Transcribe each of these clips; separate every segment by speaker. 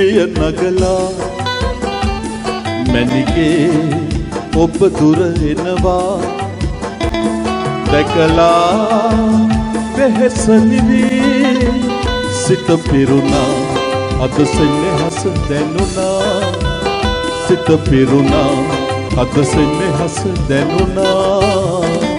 Speaker 1: පිය නගලා මැනිකේ ඔබ දුර එනවා දැකලා වෙහෙස නිවී සිත පිරුණා අද සෙනෙහස දැනුණා සිත පිරුණා අද සෙනෙහස දැනුණා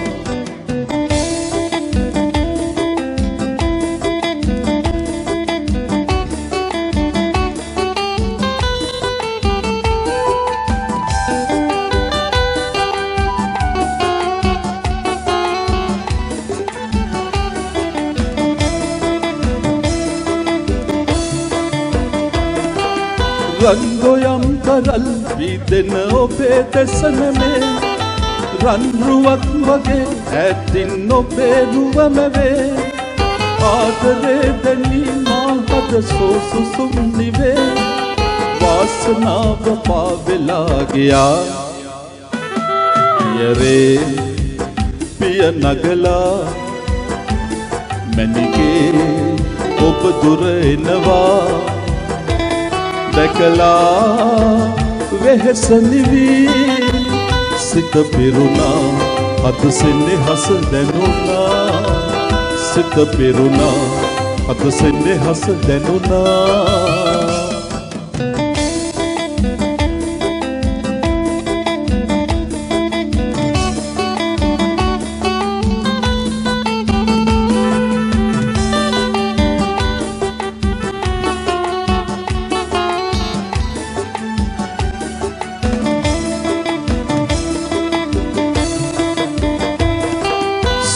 Speaker 1: රන්ගොයම් කරල් විදෙන ඔබේ දෙසන මේ රන්රුවක් වගේ ඇතින් ඔබේ රුවම වේ ආදරේ දැනී මාහද සෝසුසුම් නිවේ වාසනාව පාවෙලා ගියා පියරේ පිය නගලා මැනිකේ ඔබ දුර එනවා දැකලා වෙහෙස නිවී සිත පිරුණා අද සෙනෙහස දැනුණා සිත පිරුණා අද සෙනෙහස දැනුණා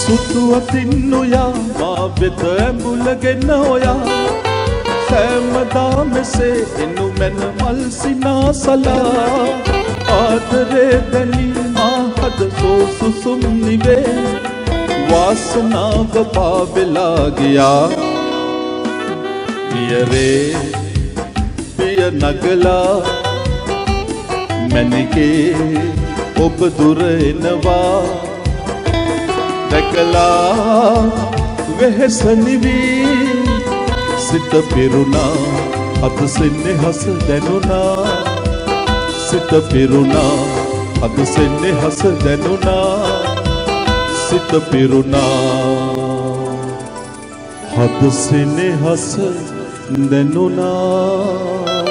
Speaker 1: සුතුවතින් නොයා මා වෙත ඇඹුලගෙන ඔයා සෑමදා මෙසේ එනු මැන මල් සිනාසලා ආදරේ දැනී මා හද සෝසුසුම් නිවේ වාසනාව පාවෙලා ගියා පියරේ පිය නගලා මැනිකේ ඔබ දුර එනවා දැකලා වෙහෙස නිවී සිත පිරුණා අද සෙනෙහස දැනුණා සිත පිරුණා අද සෙනෙහස දැනුණා සිත පිරුණා අද සෙනෙහස දැනුණා